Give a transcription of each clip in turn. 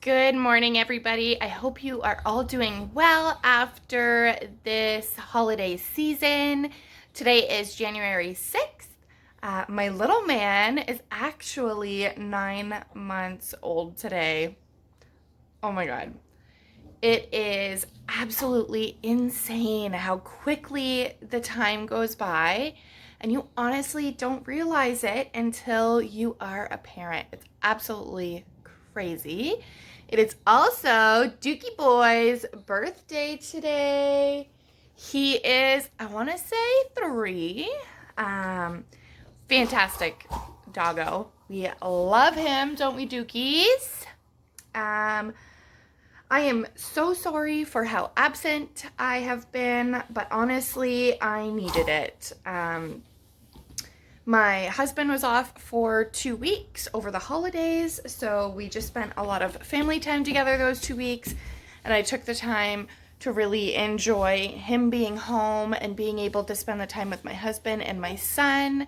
Good morning, everybody. I hope you are all doing well after this holiday season. Today is January 6th. My little man is actually 9 months old today. Oh my God. It is absolutely insane how quickly the time goes by, and you honestly don't realize it until you are a parent. It's absolutely crazy. It is also Dookie Boy's birthday today. He is, I want to say 3. Fantastic doggo. We love him, don't we, Dookies? I am so sorry for how absent I have been, but honestly, I needed it. My husband was off for 2 weeks over the holidays, so we just spent a lot of family time together those 2 weeks, and I took the time to really enjoy him being home and being able to spend the time with my husband and my son,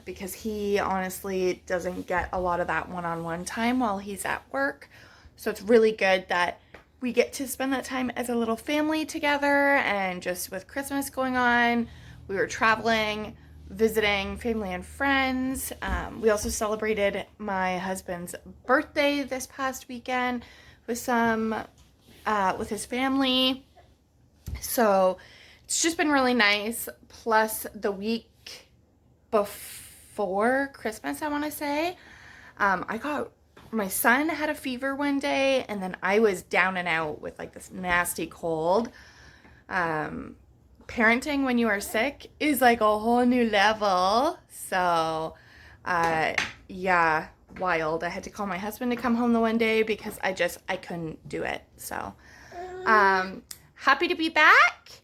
because he honestly doesn't get a lot of that one-on-one time while he's at work. So it's really good that we get to spend that time as a little family together. And just with Christmas going on, we were traveling, visiting family and friends. We also celebrated my husband's birthday this past weekend with with his family. So it's just been really nice. Plus the week before Christmas, I want to say, my son had a fever one day, and then I was down and out with like this nasty cold. Parenting when you are sick is like a whole new level. So, yeah, wild. I had to call my husband to come home the one day because I couldn't do it. So, happy to be back.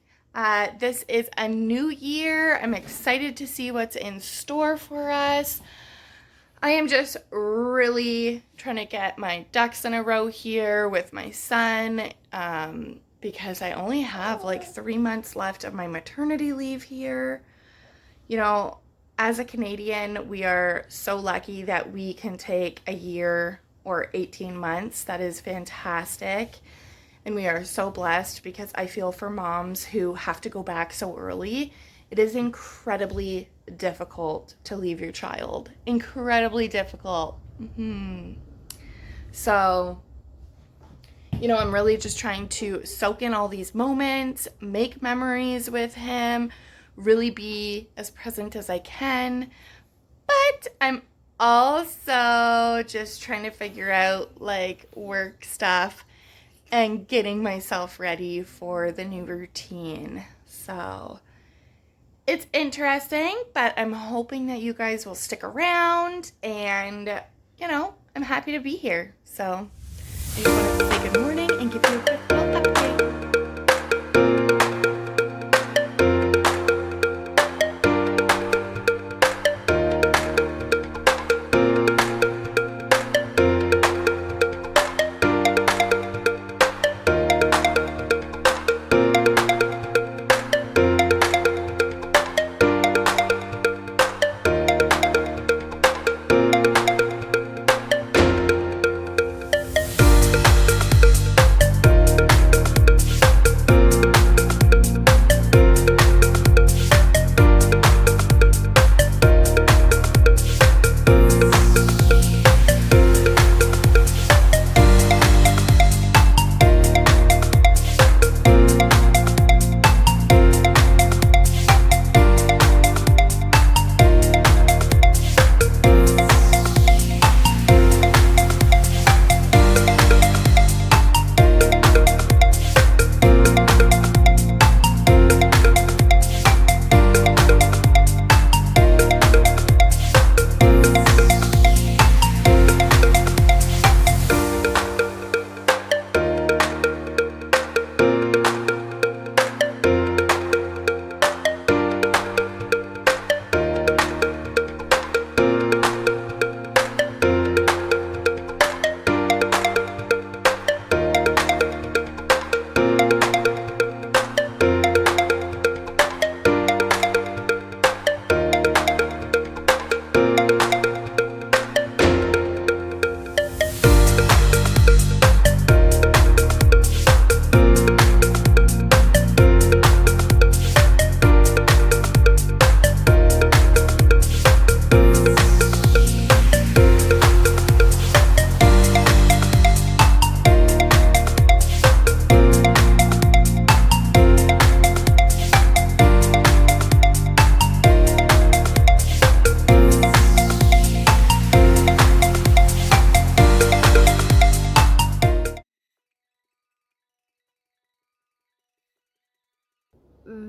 This is a new year. I'm excited to see what's in store for us. I am just really trying to get my ducks in a row here with my son, because I only have like 3 months left of my maternity leave here. You know, as a Canadian, we are so lucky that we can take a year or 18 months. That is fantastic. And we are so blessed, because I feel for moms who have to go back so early. It is incredibly difficult to leave your child. Incredibly difficult. So, you know, I'm really just trying to soak in all these moments, make memories with him, really be as present as I can. But I'm also just trying to figure out like work stuff and getting myself ready for the new routine. So it's interesting, but I'm hoping that you guys will stick around, and, you know, I'm happy to be here. So I just wanted to say good morning and give you a quick little update.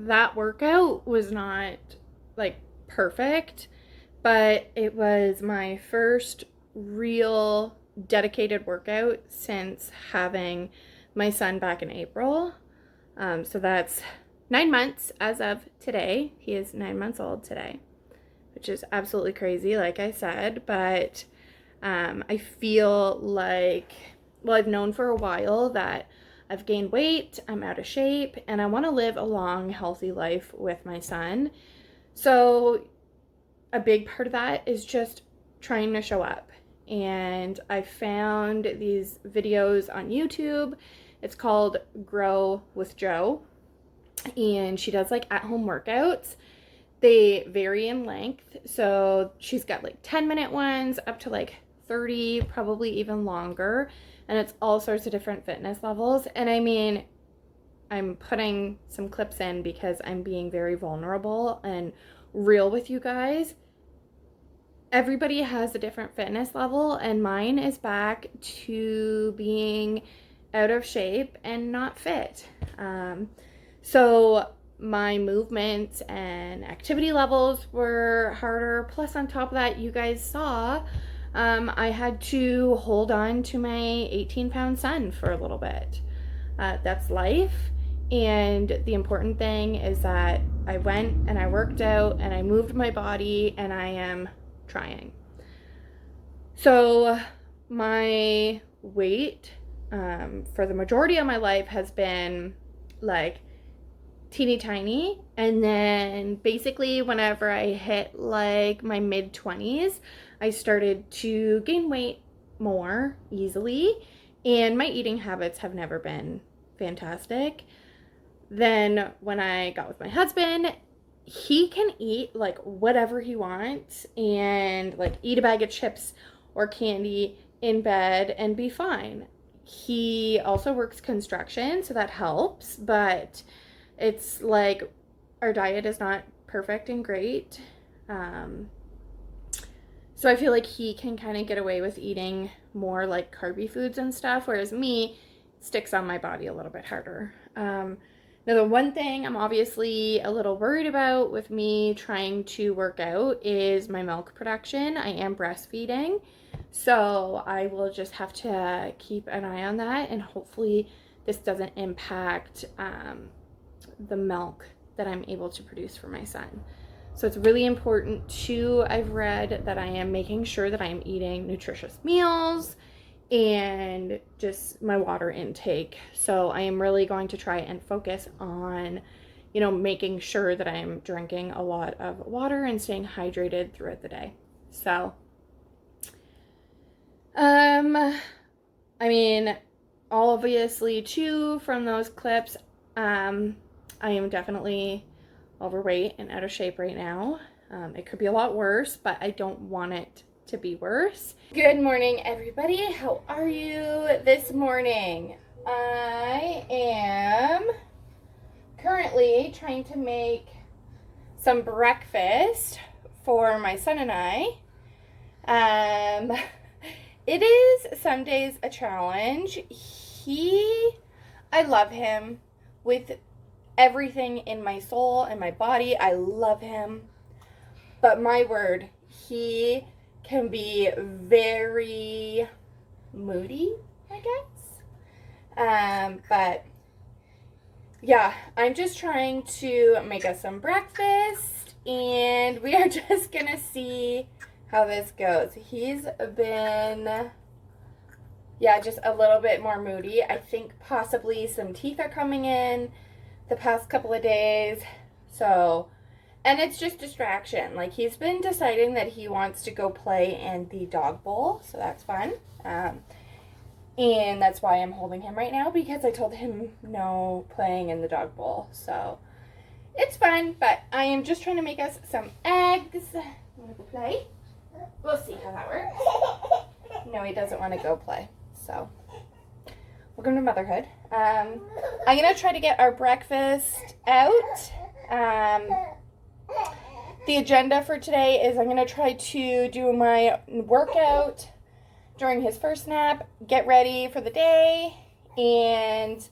that workout was not like perfect, but it was my first real dedicated workout since having my son back in April. So that's 9 months as of today. He is 9 months old today, which is absolutely crazy, like I said, but I feel like, well, I've known for a while that I've gained weight, I'm out of shape, and I want to live a long, healthy life with my son. So a big part of that is just trying to show up. And I found these videos on YouTube. It's called Grow with Jo, and she does like at-home workouts. They vary in length, so she's got like 10-minute ones up to like 30, probably even longer, and it's all sorts of different fitness levels. And I mean, I'm putting some clips in because I'm being very vulnerable and real with you guys. Everybody has a different fitness level, and mine is back to being out of shape and not fit. So my movements and activity levels were harder. Plus, on top of that, you guys saw I had to hold on to my 18-pound son for a little bit. That's life. And the important thing is that I went and I worked out and I moved my body, and I am trying. So my weight for the majority of my life has been like teeny tiny, and then basically whenever I hit like my mid-20s, I started to gain weight more easily, and my eating habits have never been fantastic. Then when I got with my husband, he can eat like whatever he wants and like eat a bag of chips or candy in bed and be fine. He also works construction, so that helps, but it's like our diet is not perfect and great. So I feel like he can kind of get away with eating more like carby foods and stuff, whereas me, it sticks on my body a little bit harder. Now, the one thing I'm obviously a little worried about with me trying to work out is my milk production. I am breastfeeding, so I will just have to keep an eye on that, and hopefully this doesn't impact the milk that I'm able to produce for my son. So it's really important too, I've read, that I am making sure that I am eating nutritious meals and just my water intake. So I am really going to try and focus on, you know, making sure that I'm drinking a lot of water and staying hydrated throughout the day. So, I mean, obviously too, from those clips, I am definitely overweight and out of shape right now. It could be a lot worse, but I don't want it to be worse. Good morning, everybody. How are you this morning? I am currently trying to make some breakfast for my son and I. It is some days a challenge. I love him with everything in my soul and my body. I love him. But my word, he can be very moody, I guess. But yeah, I'm just trying to make us some breakfast, and we are just gonna see how this goes. He's been, yeah, just a little bit more moody. I think possibly some teeth are coming in the past couple of days. So, and it's just distraction. Like, he's been deciding that he wants to go play in the dog bowl, so that's fun. And that's why I'm holding him right now, because I told him no playing in the dog bowl. So it's fun, but I am just trying to make us some eggs. Want to go play? We'll see how that works. No, he doesn't want to go play. So welcome to motherhood. I'm going to try to get our breakfast out. The agenda for today is I'm going to try to do my workout during his first nap, get ready for the day, and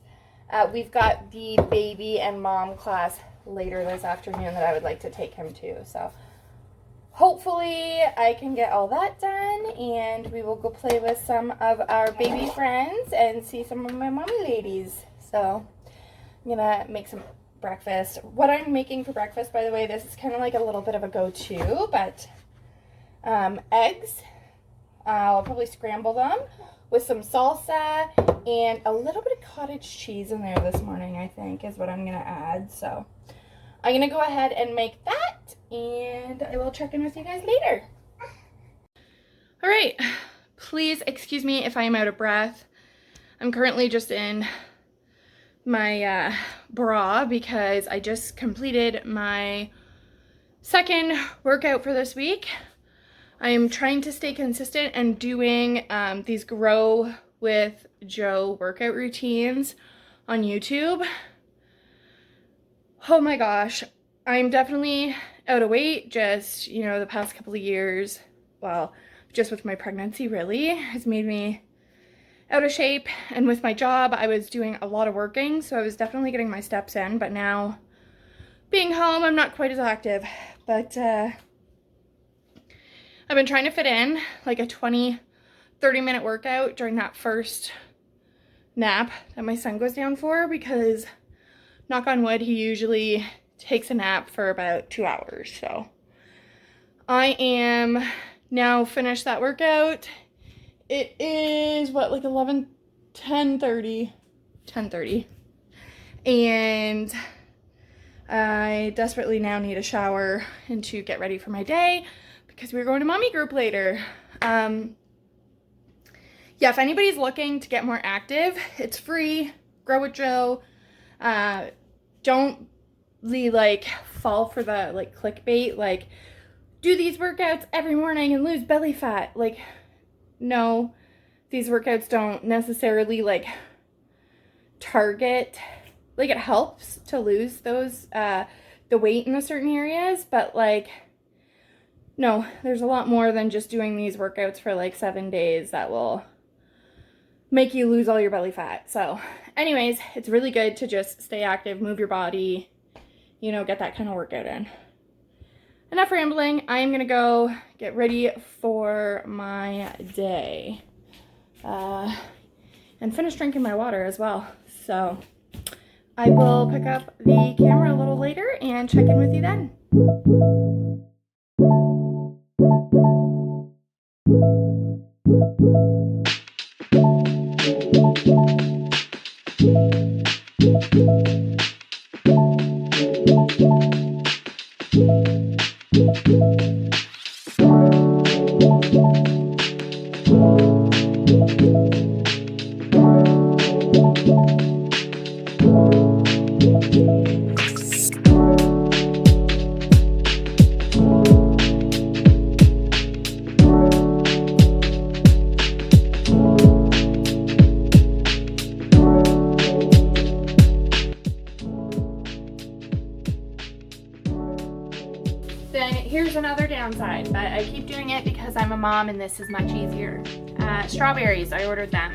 we've got the baby and mom class later this afternoon that I would like to take him to. So hopefully I can get all that done, and we will go play with some of our baby friends and see some of my mommy ladies. So I'm gonna make some breakfast. What I'm making for breakfast, by the way, this is kind of like a little bit of a go-to, but eggs. I'll probably scramble them with some salsa and a little bit of cottage cheese in there this morning, I think, is what I'm gonna add. So I'm gonna go ahead and make that, and I will check in with you guys later. All right, please excuse me if I am out of breath. I'm currently just in my bra because I just completed my second workout for this week. I am trying to stay consistent and doing these Grow with Joe workout routines on YouTube. Oh my gosh, I'm definitely out of weight. Just, you know, the past couple of years, well, just with my pregnancy really has made me out of shape. And with my job, I was doing a lot of working, so I was definitely getting my steps in. But now being home, I'm not quite as active. But I've been trying to fit in like a 20-30 minute workout during that first nap that my son goes down for, because knock on wood, he usually takes a nap for about 2 hours. So I am now finished that workout. It is what, like 10:30, and I desperately now need a shower and to get ready for my day because we're going to mommy group later. Yeah, if anybody's looking to get more active, it's free. Grow with Joe. Don't like fall for the like clickbait, like do these workouts every morning and lose belly fat. Like, no, these workouts don't necessarily like target, like it helps to lose those the weight in the certain areas, but like, no, there's a lot more than just doing these workouts for like 7 days that will make you lose all your belly fat. So anyways, it's really good to just stay active, move your body, you know, get that kind of workout in. Enough rambling. I'm gonna go get ready for my day and finish drinking my water as well. So I will pick up the camera a little later and check in with you then. Then here's another downside, but I keep doing it because I'm a mom and this is much easier. Strawberries, I ordered them.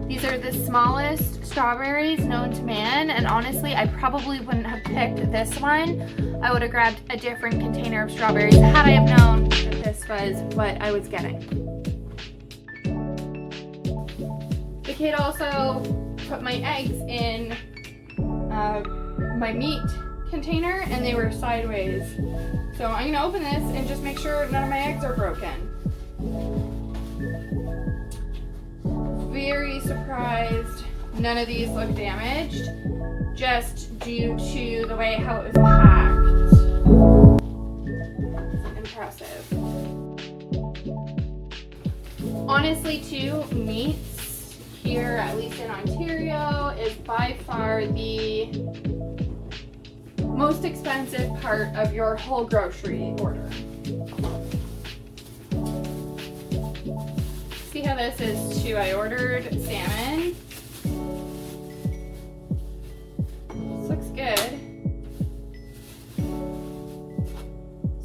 These are the smallest strawberries known to man, and honestly, I probably wouldn't have picked this one. I would have grabbed a different container of strawberries had I have known that this was what I was getting. The kid also put my eggs in my meat container, and they were sideways. So I'm gonna open this and just make sure none of my eggs are broken. Very surprised none of these look damaged, just due to the way how it was packed. Impressive. Honestly too, meats here, at least in Ontario, is by far the most expensive part of your whole grocery order. See how this is too? I ordered salmon. This looks good.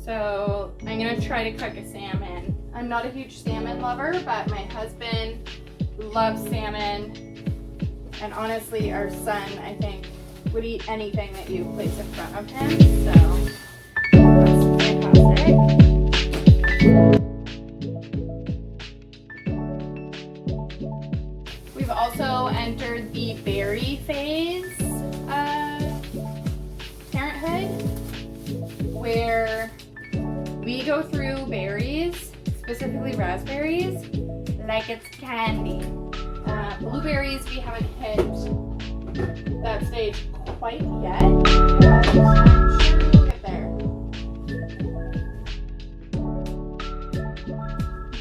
So I'm gonna try to cook a salmon. I'm not a huge salmon lover, but my husband loves salmon. And honestly, our son, I think, would eat anything that you place in front of him, so that's fantastic. We've also entered the berry phase of parenthood, where we go through berries, specifically raspberries, like it's candy. Blueberries, we haven't hit that stage quite yet, but I'm sure we'll get there.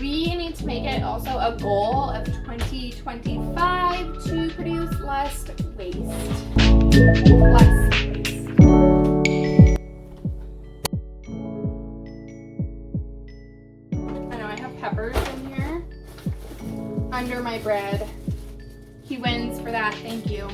We need to make it also a goal of 2025 to produce less waste. Less waste. I know I have peppers in here under my bread. He wins for that, thank you.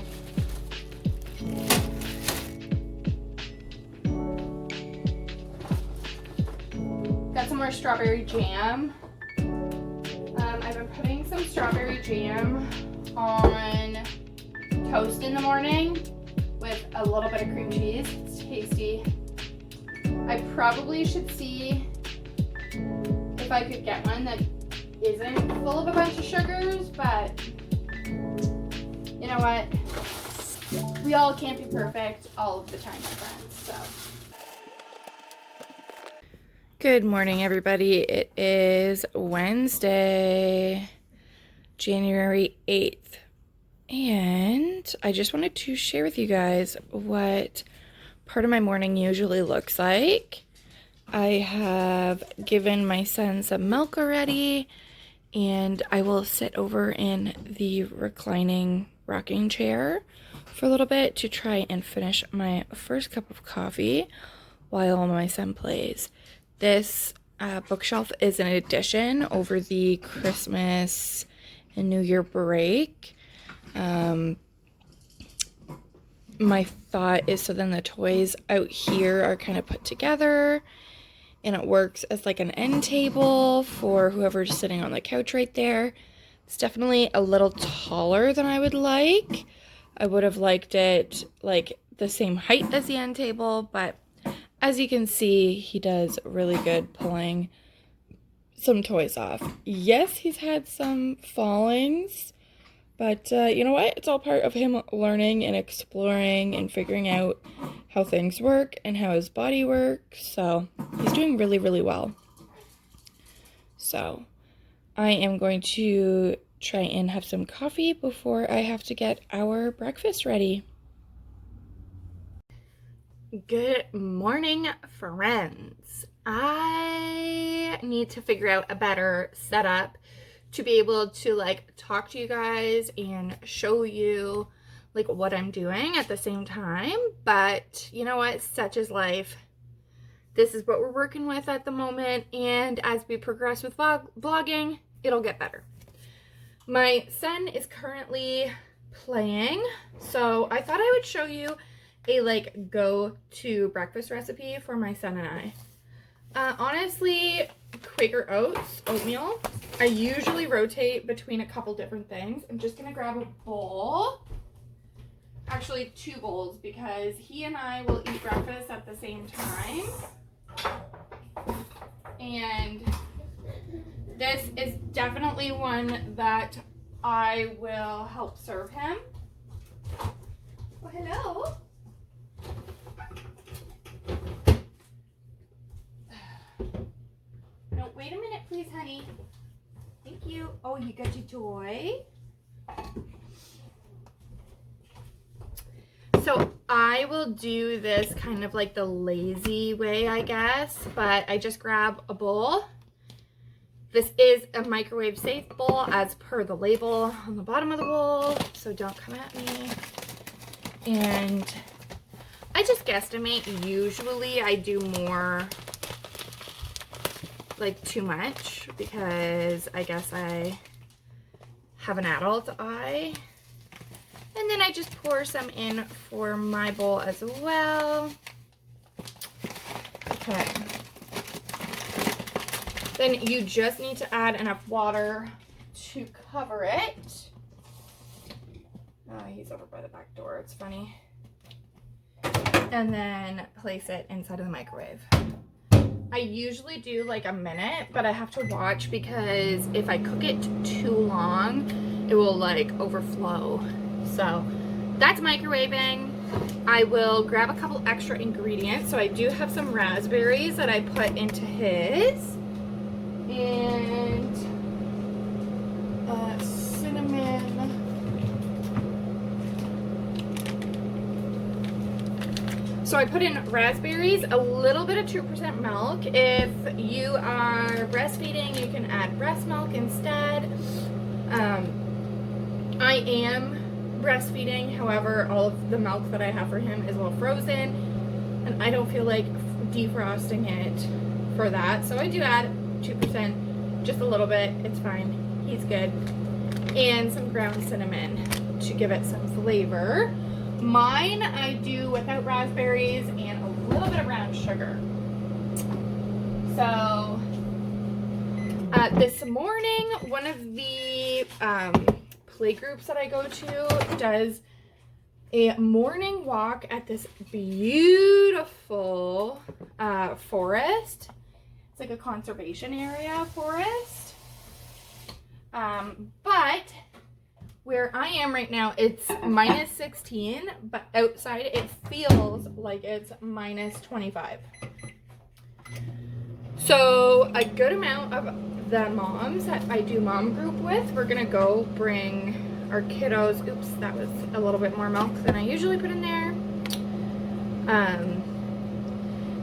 Got some more strawberry jam. I've been putting some strawberry jam on toast in the morning with a little bit of cream cheese. It's tasty. I probably should see if I could get one that isn't full of a bunch of sugars, but you know what? We all can't be perfect all of the time, my friends, so. Good morning, everybody. It is Wednesday, January 8th, and I just wanted to share with you guys what part of my morning usually looks like. I have given my son some milk already, and I will sit over in the reclining rocking chair for a little bit to try and finish my first cup of coffee while my son plays. This bookshelf is an addition over the Christmas and New Year break. My thought is so then the toys out here are kind of put together, and it works as like an end table for whoever's sitting on the couch right there. It's definitely a little taller than I would like. I would have liked it like the same height as the end table, but as you can see, he does really good pulling some toys off. Yes, he's had some fallings, but you know what? It's all part of him learning and exploring and figuring out how things work and how his body works. So he's doing really, really well. So I am going to try and have some coffee before I have to get our breakfast ready. Good morning, friends. I need to figure out a better setup to be able to like talk to you guys and show you like what I'm doing at the same time. But you know what? Such is life. This is what we're working with at the moment, and as we progress with vlogging, it'll get better. My son is currently playing, so I thought I would show you a like go-to breakfast recipe for my son and I. Honestly, Quaker Oats oatmeal. I usually rotate between a couple different things. I'm just gonna grab a bowl, actually 2 bowls, because he and I will eat breakfast at the same time. And this is definitely one that I will help serve him. Oh, hello. No, wait a minute, please, honey. Thank you. Oh, you got your toy. So I will do this kind of like the lazy way, I guess, but I just grab a bowl. This is a microwave safe bowl as per the label on the bottom of the bowl, so don't come at me. And I just guesstimate. Usually I do more, like too much, because I guess I have an adult eye. And then I just pour some in for my bowl as well. Okay. Then you just need to add enough water to cover it. Oh, he's over by the back door. It's funny. and then place it inside of the microwave. I usually do like a minute, but I have to watch because if I cook it too long, it will like overflow. So that's microwaving. I will grab a couple extra ingredients. So I do have some raspberries that I put into his, and cinnamon. So I put in raspberries, a little bit of 2% milk. If you are breastfeeding, you can add breast milk instead. I am breastfeeding, however, all of the milk that I have for him is well frozen, and I don't feel like defrosting it for that. So I do add 2%, just a little bit. It's fine. He's good. And some ground cinnamon to give it some flavor. Mine I do without raspberries and a little bit of brown sugar. So this morning, one of the play groups that I go to does a morning walk at this beautiful forest. It's like a conservation area forest. But where I am right now, it's minus 16, but outside it feels like it's minus 25. So a good amount of the moms that I do mom group with, we're gonna go bring our kiddos. Oops, that was a little bit more milk than I usually put in there.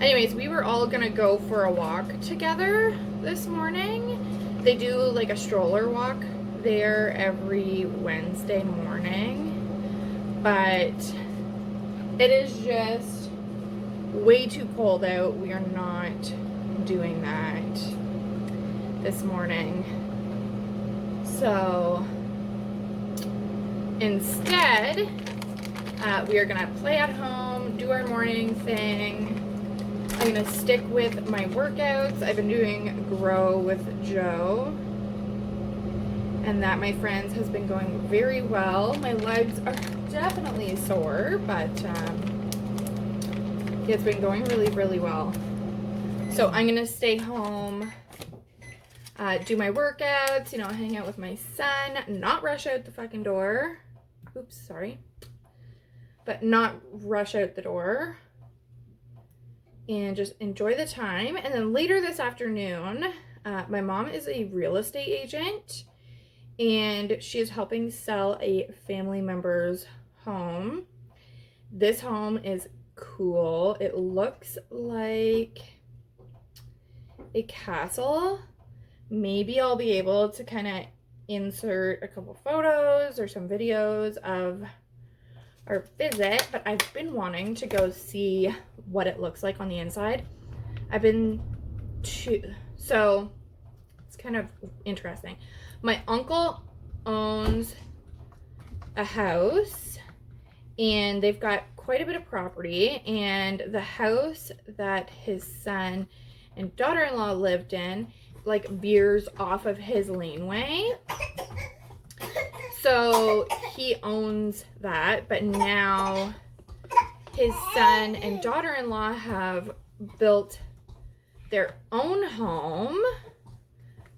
Anyways, we were all gonna go for a walk together this morning. They do like a stroller walk there every Wednesday morning, but it is just way too cold out. We are not doing that this morning. So instead, we are gonna play at home, do our morning thing. I'm gonna stick with my workouts. I've been doing Grow with Joe, and that, my friends, has been going very well. My legs are definitely sore, but it's been going really, really well. So I'm gonna stay home, do my workouts, you know, hang out with my son, not rush out the fucking door. Oops, sorry. But not rush out the door. And just enjoy the time. And then later this afternoon, my mom is a real estate agent, and she is helping sell a family member's home. This home is cool. It looks like a castle. Maybe I'll be able to kind of insert a couple photos or some videos of our visit, but I've been wanting to go see what it looks like on the inside. So it's kind of interesting. My uncle owns a house, and they've got quite a bit of property, and the house that his son and daughter-in-law lived in like veers off of his laneway. So he owns that, but now his son and daughter-in-law have built their own home,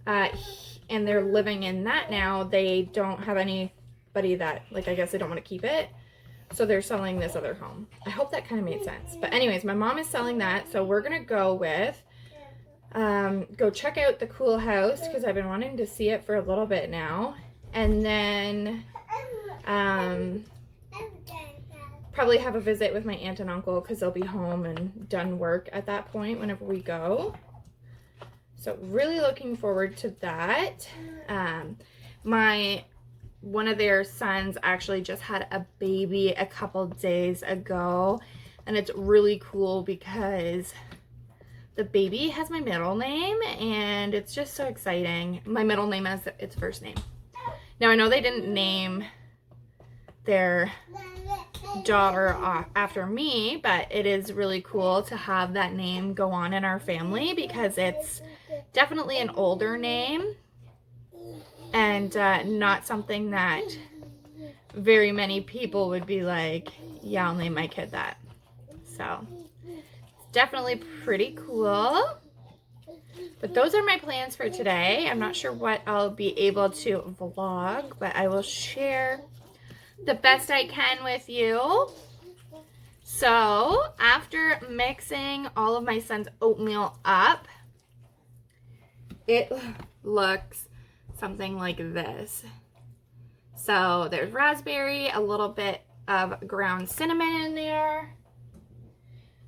and they're living in that now. They don't have anybody that, like, I guess they don't want to keep it, so they're selling this other home. I hope that kind of made sense. But anyways, my mom is selling that, so we're gonna go check out the cool house, because I've been wanting to see it for a little bit now. And then probably have a visit with my aunt and uncle, because they'll be home and done work at that point whenever we go. So really looking forward to that. One of their sons actually just had a baby a couple days ago, and it's really cool because the baby has my middle name, and it's just so exciting. My middle name as its first name. Now, I know they didn't name their daughter after me, but it is really cool to have that name go on in our family, because it's definitely an older name, and not something that very many people would be like, yeah, I'll name my kid that. So it's definitely pretty cool. But those are my plans for today. I'm not sure what I'll be able to vlog, but I will share the best I can with you. So after mixing all of my son's oatmeal up, it looks something like this. So there's raspberry, a little bit of ground cinnamon in there,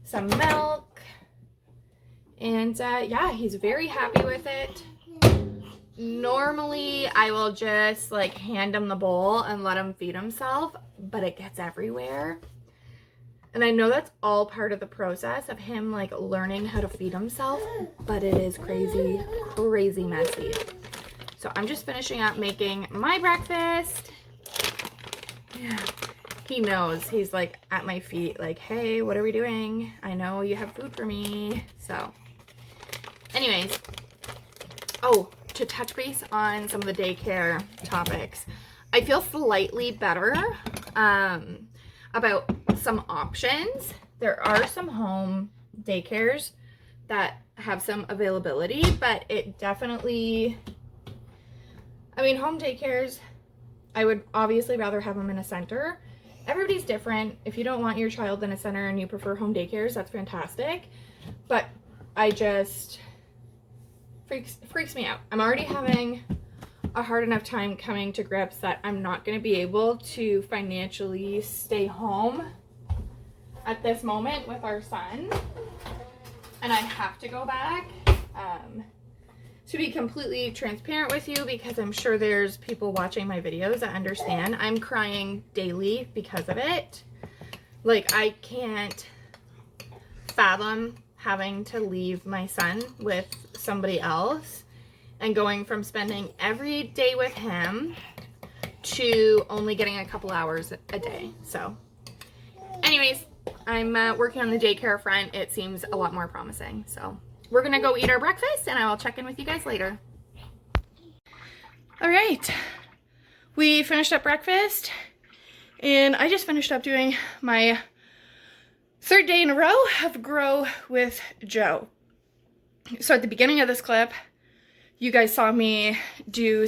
some milk, and yeah, he's very happy with it. Normally I will just like hand him the bowl and let him feed himself, but it gets everywhere. And I know that's all part of the process of him like learning how to feed himself, but it is crazy, crazy messy. So I'm just finishing up making my breakfast. Yeah, he knows. He's like at my feet like, hey, what are we doing? I know you have food for me. So anyways, oh, to touch base on some of the daycare topics, I feel slightly better about some options. There are some home daycares that have some availability, but it definitely, I mean, home daycares, I would obviously rather have them in a center. Everybody's different. If you don't want your child in a center and you prefer home daycares, that's fantastic. But I just, freaks me out. I'm already having a hard enough time coming to grips that I'm not going to be able to financially stay home at this moment with our son, and I have to go back. To be completely transparent with you, because I'm sure there's people watching my videos that understand, I'm crying daily because of it. Like, I can't fathom having to leave my son with somebody else and going from spending every day with him to only getting a couple hours a day. So anyways, I'm working on the daycare front. It seems a lot more promising. So we're gonna go eat our breakfast and I will check in with you guys later. All right, we finished up breakfast and I just finished up doing my third day in a row of Grow with Joe. So at the beginning of this clip, you guys saw me do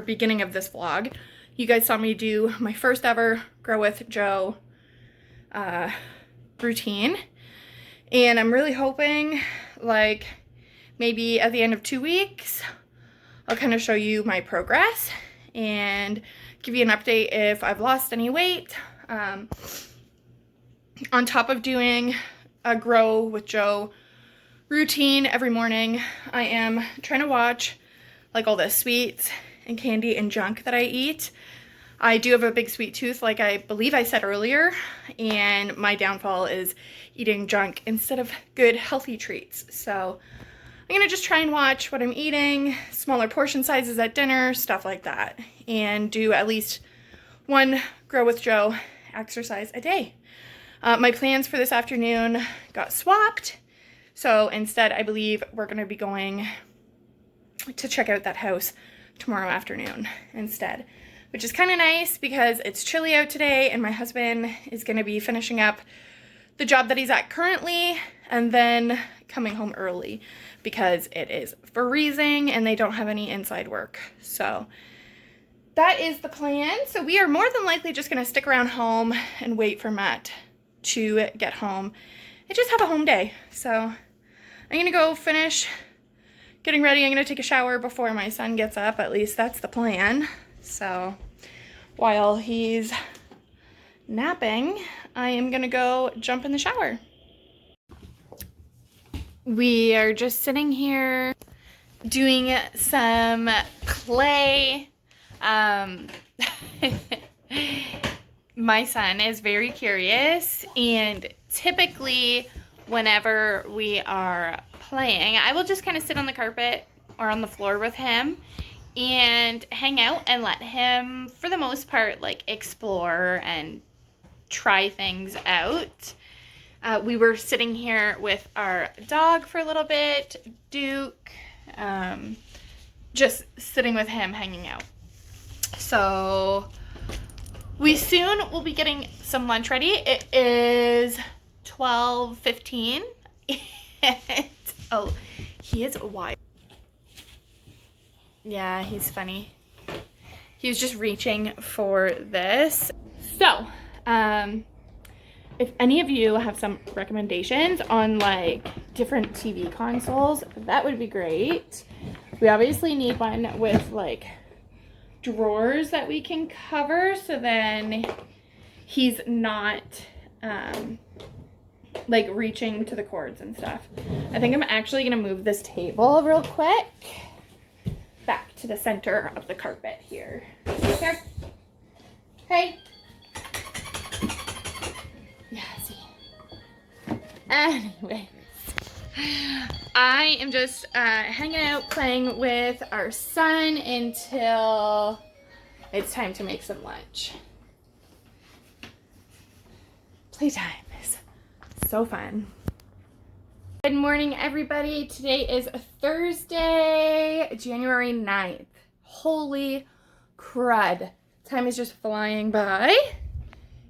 beginning of this vlog, you guys saw me do my first ever Grow with Joe routine. And I'm really hoping, like, maybe at the end of 2 weeks, I'll kind of show you my progress and give you an update if I've lost any weight. On top of doing a Grow with Joe routine every morning, I am trying to watch like all the sweets and candy and junk that I eat. I do have a big sweet tooth, like I believe I said earlier, and my downfall is eating junk instead of good healthy treats. So I'm gonna just try and watch what I'm eating, smaller portion sizes at dinner, stuff like that, and do at least one Grow with Joe exercise a day. My plans for this afternoon got swapped. So instead, I believe we're going to be going to check out that house tomorrow afternoon instead, which is kind of nice because it's chilly out today and my husband is going to be finishing up the job that he's at currently and then coming home early because it is freezing and they don't have any inside work. So that is the plan. So we are more than likely just going to stick around home and wait for Matt to get home and just have a home day. So I'm going to go finish getting ready. I'm going to take a shower before my son gets up. At least that's the plan. So while he's napping, I am going to go jump in the shower. We are just sitting here doing some clay. My son is very curious, and typically whenever we are playing, I will just kind of sit on the carpet or on the floor with him and hang out and let him, for the most part, like explore and try things out. We were sitting here with our dog for a little bit, Duke, just sitting with him, hanging out. So we soon will be getting some lunch ready. It is 12:15. Oh, he is wild. Yeah, he's funny. He was just reaching for this. So, if any of you have some recommendations on like different TV consoles, that would be great. We obviously need one with like drawers that we can cover, so then he's not like reaching to the cords and stuff. I think I'm actually gonna move this table real quick back to the center of the carpet here. Here. Hey. Yeah, see. Anyways, I am just hanging out playing with our son until it's time to make some lunch. Playtime is so fun. Good morning, everybody. Today is Thursday, January 9th. Holy crud. Time is just flying by.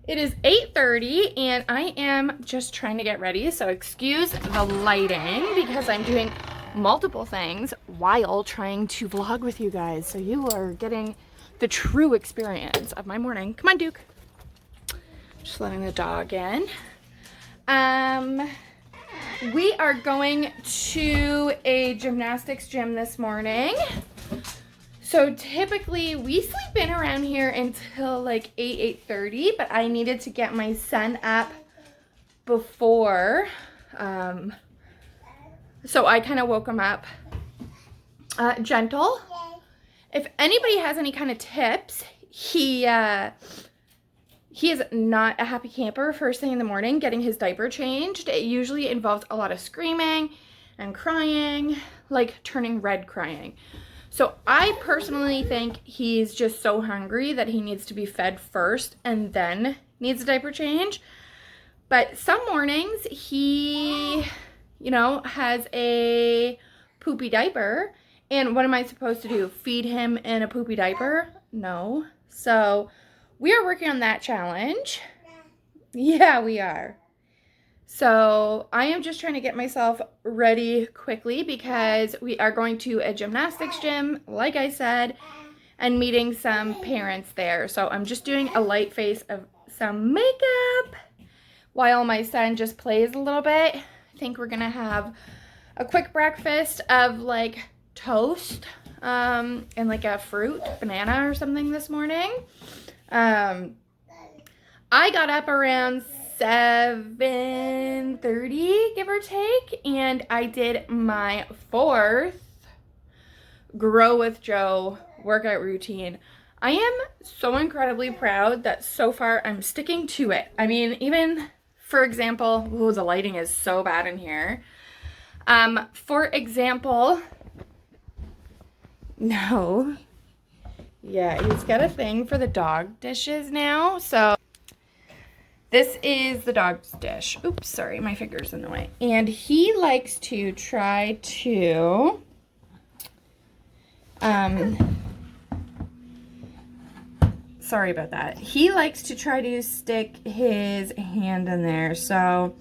It is 8:30 and I am just trying to get ready, so excuse the lighting because I'm doing multiple things while trying to vlog with you guys, so you are getting the true experience of my morning. Come on, Duke. Just letting the dog in. We are going to a gymnastics gym this morning. So typically we sleep in around here until like 8:30, but I needed to get my son up before. So I kind of woke him up gentle. If anybody has any kind of tips, he is not a happy camper first thing in the morning getting his diaper changed. It usually involves a lot of screaming and crying, like turning red crying. So I personally think he's just so hungry that he needs to be fed first and then needs a diaper change. But some mornings he, you know, has a poopy diaper. And what am I supposed to do? Feed him in a poopy diaper? No. So we are working on that challenge. Yeah, we are. So I am just trying to get myself ready quickly because we are going to a gymnastics gym, like I said, and meeting some parents there. So I'm just doing a light face of some makeup while my son just plays a little bit. I think we're gonna have a quick breakfast of like toast and like a fruit, banana or something this morning. I got up around 7:30, give or take, and I did my 4th Grow with Joe workout routine. I am so incredibly proud that so far I'm sticking to it. I mean, even for example, oh, the lighting is so bad in here. For example, no. Yeah, he's got a thing for the dog dishes now, so this is the dog's dish. Oops, sorry, my finger's in the way. And he likes to try to sorry about that. He likes to try to stick his hand in there. So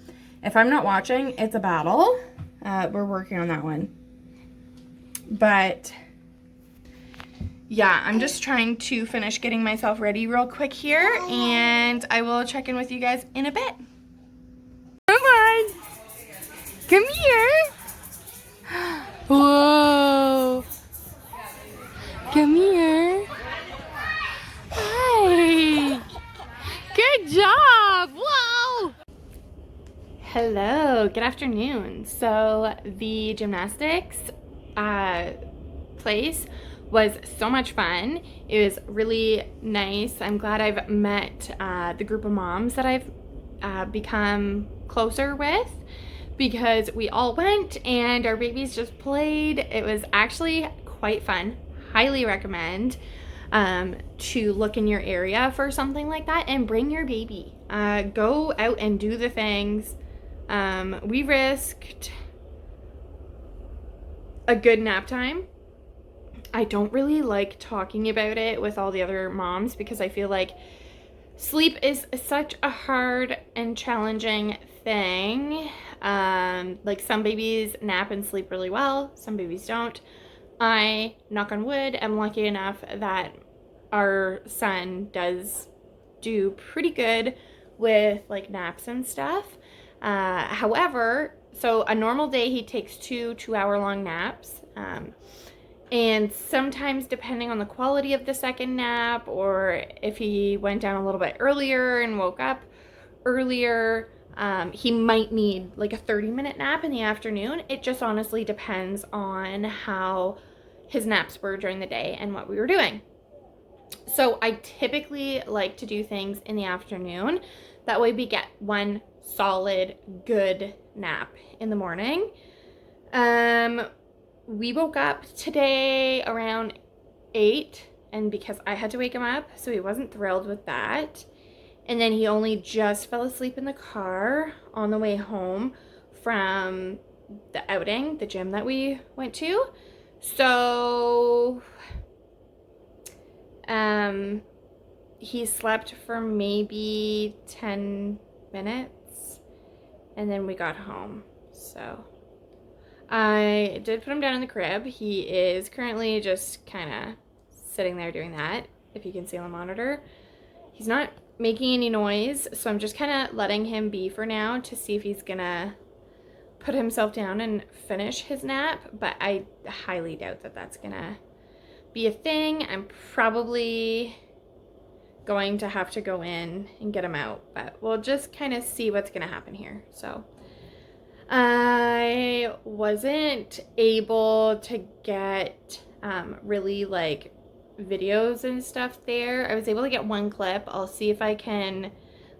if I'm not watching, it's a battle. We're working on that one. But yeah, I'm just trying to finish getting myself ready real quick here, and I will check in with you guys in a bit. Come on. Come here. Whoa. Come here. Hi. Good job. Whoa. Hello. Good afternoon. So the gymnastics place was so much fun. It was really nice. I'm glad I've met the group of moms that I've become closer with, because we all went and our babies just played. It was actually quite fun. Highly recommend to look in your area for something like that and bring your baby. Go out and do the things. We risked a good nap time. I don't really like talking about it with all the other moms because I feel like sleep is such a hard and challenging thing. Like some babies nap and sleep really well, some babies don't. I, knock on wood, am lucky enough that our son does do pretty good with like naps and stuff. However, so a normal day he takes 2 hour-long naps. And sometimes, depending on the quality of the second nap, or if he went down a little bit earlier and woke up earlier, he might need like a 30-minute nap in the afternoon. It just honestly depends on how his naps were during the day and what we were doing. So I typically like to do things in the afternoon. That way we get one solid, good nap in the morning. We woke up today around 8, and because I had to wake him up, so he wasn't thrilled with that. And then he only just fell asleep in the car on the way home from the outing, the gym that we went to. So he slept for maybe 10 minutes, and then we got home. So I did put him down in the crib. He is currently just kind of sitting there doing that, if you can see on the monitor. He's not making any noise, so I'm just kind of letting him be for now to see if he's gonna put himself down and finish his nap, but I highly doubt that that's gonna be a thing. I'm probably going to have to go in and get him out, but we'll just kind of see what's gonna happen here. So I wasn't able to get really like videos and stuff there. I was able to get one clip. I'll see if I can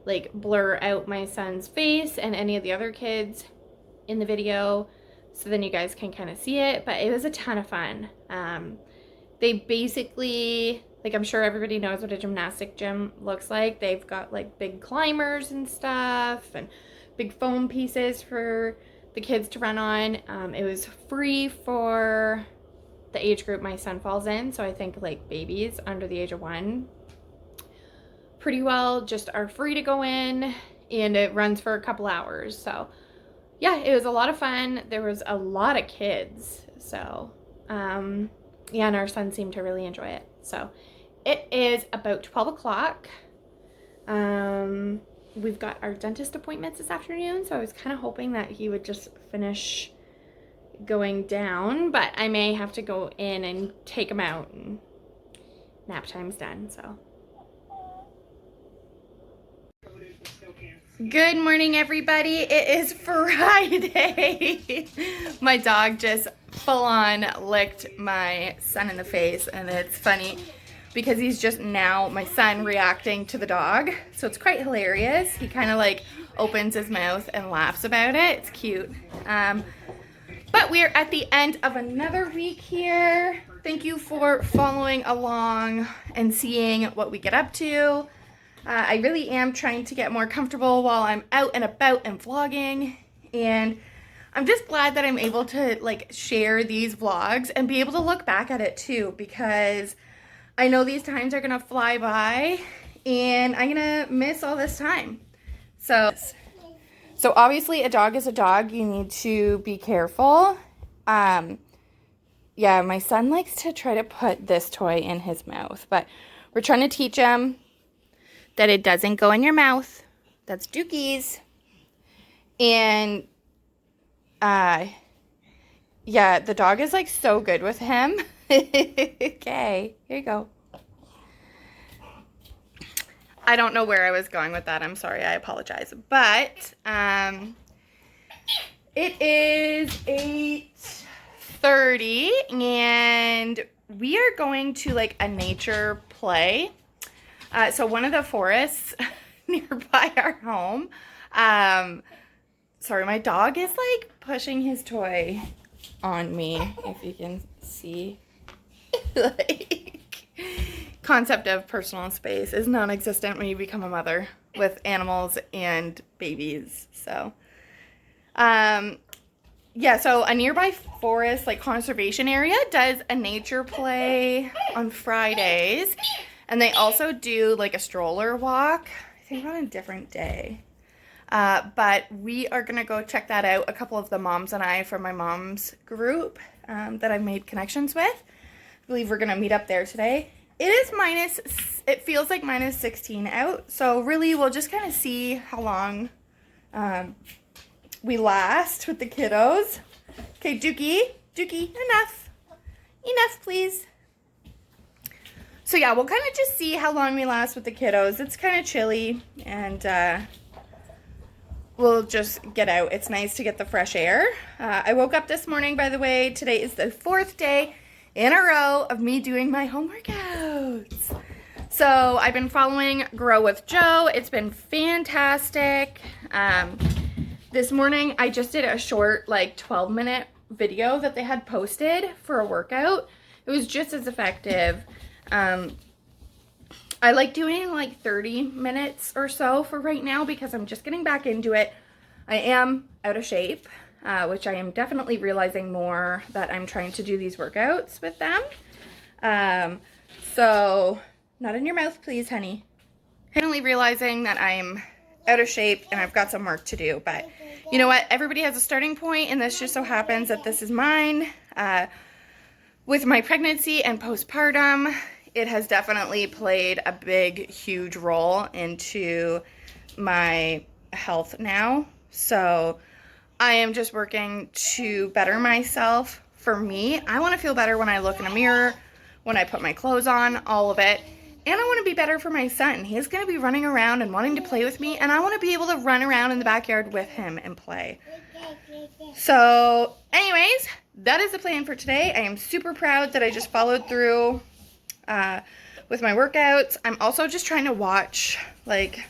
like blur out my son's face and any of the other kids in the video, so then you guys can kind of see it. But it was a ton of fun. They basically, like, I'm sure everybody knows what a gymnastic gym looks like. They've got like big climbers and stuff and big foam pieces for the kids to run on. It was free for the age group my son falls in, so I think like babies under the age of 1 pretty well just are free to go in, and it runs for a couple hours. So yeah, it was a lot of fun. There was a lot of kids, so yeah, and our son seemed to really enjoy it. So it is about 12 o'clock. We've got our dentist appointments this afternoon, so I was kind of hoping that he would just finish going down, but I may have to go in and take him out, and nap time's done. So good morning, everybody. It is Friday. My dog just full on licked my son in the face, and it's funny because he's just now, my son, reacting to the dog. So it's quite hilarious. He kind of like opens his mouth and laughs about it. It's cute. But we're at the end of another week here. Thank you for following along and seeing what we get up to. I really am trying to get more comfortable while I'm out and about and vlogging. And I'm just glad that I'm able to like share these vlogs and be able to look back at it too, because I know these times are gonna fly by and I'm gonna miss all this time. So obviously a dog is a dog. You need to be careful. Yeah, my son likes to try to put this toy in his mouth, but we're trying to teach him that it doesn't go in your mouth. That's Dookie's. And yeah, the dog is like so good with him. Okay, here you go. I don't know where I was going with that. I'm sorry, I apologize. But it is 8:30 and we are going to like a nature play. So one of the forests nearby our home. Sorry, my dog is like pushing his toy on me, if you can see. Like, concept of personal space is non-existent when you become a mother with animals and babies. So yeah, so a nearby forest, like conservation area, does a nature play on Fridays, and they also do like a stroller walk, I think on a different day. But we are going to go check that out. A couple of the moms and I from my mom's group that I made connections with. I believe we're going to meet up there today. It feels like minus 16 out. So really we'll just kind of see how long we last with the kiddos. Okay, Dookie, enough, please. So yeah, we'll kind of just see how long we last with the kiddos. It's kind of chilly, and we'll just get out. It's nice to get the fresh air. I woke up this morning, by the way. Today is the 4th day in a row of me doing my home workouts. So I've been following Grow with Joe. It's been fantastic. This morning I just did a short, like 12-minute video that they had posted for a workout. It was just as effective. I like doing like 30 minutes or so for right now because I'm just getting back into it. I am out of shape, which I am definitely realizing more that I'm trying to do these workouts with them. So, not in your mouth, please, honey. Finally realizing that I'm out of shape and I've got some work to do, but you know what? Everybody has a starting point, and this just so happens that this is mine. With my pregnancy and postpartum, it has definitely played a big, huge role into my health now. So I am just working to better myself. For me, I want to feel better when I look in a mirror, when I put my clothes on, all of it. And I want to be better for my son. He's going to be running around and wanting to play with me, and I want to be able to run around in the backyard with him and play. So anyways, that is the plan for today. I am super proud that I just followed through with my workouts. I'm also just trying to watch like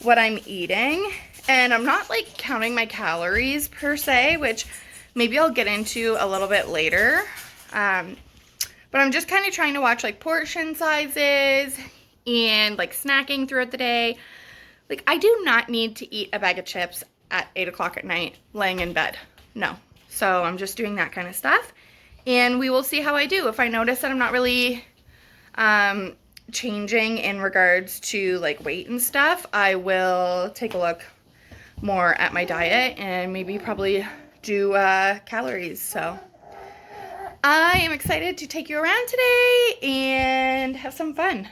what I'm eating, and I'm not like counting my calories per se, which maybe I'll get into a little bit later. But I'm just kind of trying to watch like portion sizes and like snacking throughout the day. Like, I do not need to eat a bag of chips at 8 o'clock at night laying in bed. No. So I'm just doing that kind of stuff, and we will see how I do. If I notice that I'm not really changing in regards to like weight and stuff, I will take a look more at my diet and maybe probably do calories. So I am excited to take you around today and have some fun.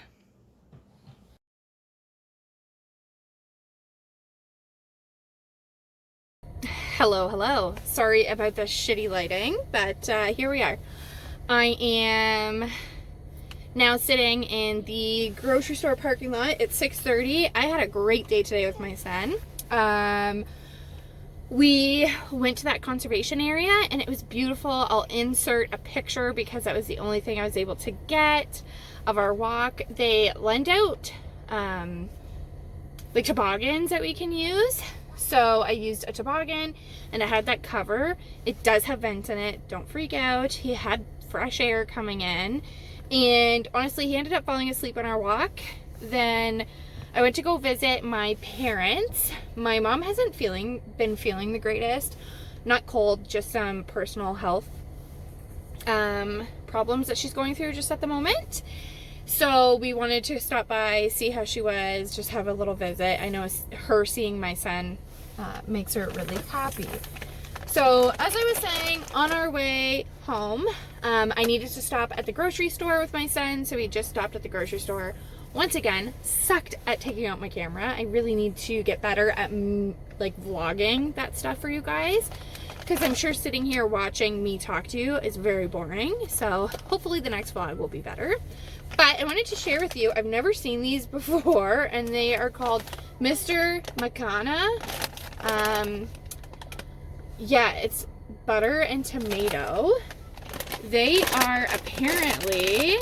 Hello. Sorry about the shitty lighting, but here we are. I am now sitting in the grocery store parking lot. It's 6:30. I had a great day today with my son. We went to that conservation area and it was beautiful. I'll insert a picture because that was the only thing I was able to get of our walk. They lend out like toboggans that we can use. So I used a toboggan and it had that cover. It does have vents in it. Don't freak out. He had fresh air coming in. And honestly, he ended up falling asleep on our walk. Then I went to go visit my parents. My mom hasn't been feeling the greatest. Not cold, just some personal health problems that she's going through just at the moment. So we wanted to stop by, see how she was, just have a little visit. I know her seeing my son makes her really happy. So as I was saying, on our way home, I needed to stop at the grocery store with my son. So we just stopped at the grocery store. Once again, sucked at taking out my camera. I really need to get better at like vlogging that stuff for you guys, because I'm sure sitting here watching me talk to you is very boring. So hopefully the next vlog will be better. But I wanted to share with you, I've never seen these before, and they are called Mr. Macana. Yeah, it's butter and tomato. They are apparently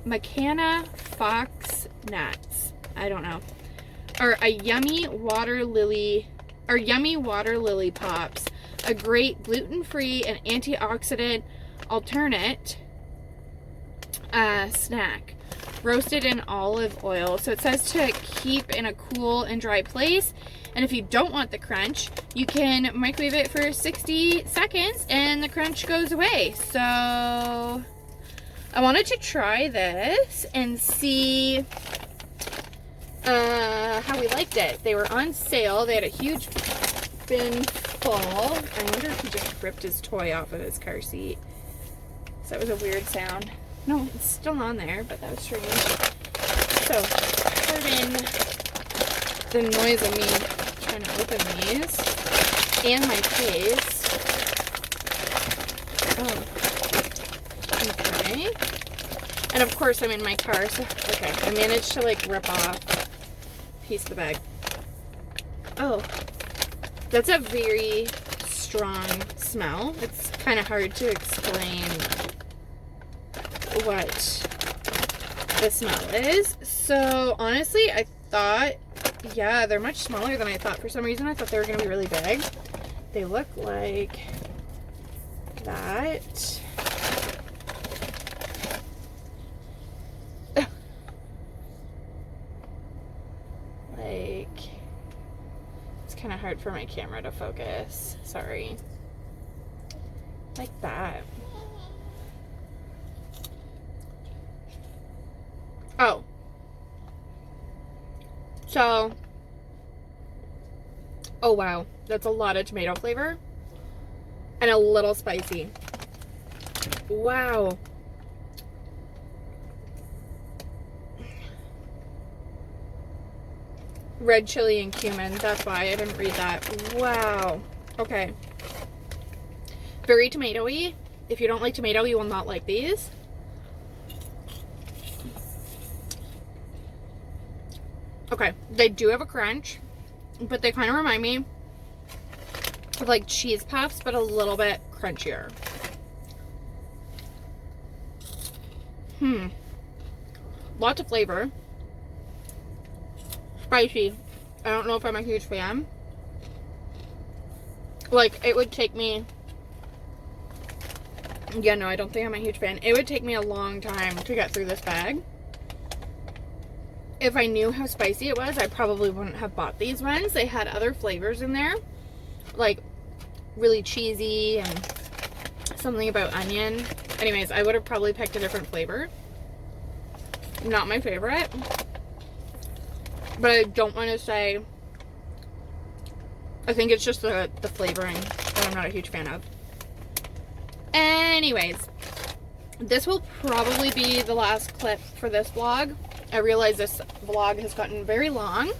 Macana fox nuts. I don't know. Or a yummy water lily pops. A great gluten-free and antioxidant alternate snack. Roasted in olive oil. So it says to keep in a cool and dry place. And if you don't want the crunch, you can microwave it for 60 seconds and the crunch goes away. So I wanted to try this and see how we liked it. They were on sale. They had a huge bin full. I wonder if he just ripped his toy off of his car seat. So that was a weird sound. No, it's still on there, but that was strange. So, pardon the noise of me trying to open these. And my case. Oh. Okay. And of course I'm in my car, so, okay. I managed to like rip off a piece of the bag. Oh. That's a very strong smell. It's kind of hard to explain what the smell is. So honestly, I thought, yeah, they're much smaller than I thought. For some reason, I thought they were going to be really big. They look like that. Like, it's kind of hard for my camera to focus. Sorry. Like that. Oh. So, oh wow, that's a lot of tomato flavor and a little spicy. Wow. Red chili and cumin, that's why I didn't read that. Wow. Okay. Very tomatoey. If you don't like tomato, you will not like these. Okay, they do have a crunch, but they kind of remind me of like cheese puffs, but a little bit crunchier. Lots of flavor. Spicy. I don't know if I'm a huge fan. Like, it would take me... Yeah, no, I don't think I'm a huge fan. It would take me a long time to get through this bag. If I knew how spicy it was, I probably wouldn't have bought these ones. They had other flavors in there, like really cheesy and something about onion. Anyways, I would have probably picked a different flavor. Not my favorite, but I don't want to say, I think it's just the flavoring that I'm not a huge fan of. Anyways, this will probably be the last clip for this vlog. I realize this vlog has gotten very long.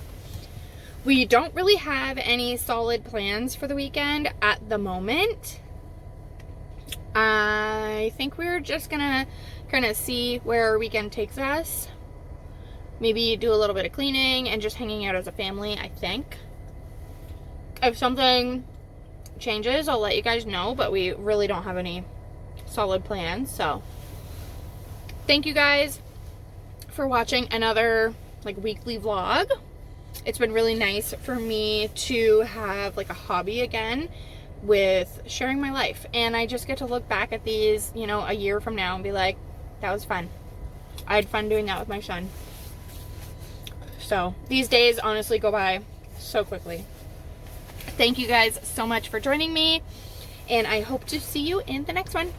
We don't really have any solid plans for the weekend at the moment. I think we're just gonna kind of see where our weekend takes us. Maybe do a little bit of cleaning and just hanging out as a family, I think. If something changes, I'll let you guys know, but we really don't have any solid plans. So thank you guys for watching another like weekly vlog. It's been really nice for me to have like a hobby again with sharing my life, and I just get to look back at these, you know, a year from now and be like, that was fun. I had fun doing that with my son. So these days honestly go by so quickly. Thank you guys so much for joining me, and I hope to see you in the next one.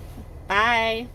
Bye.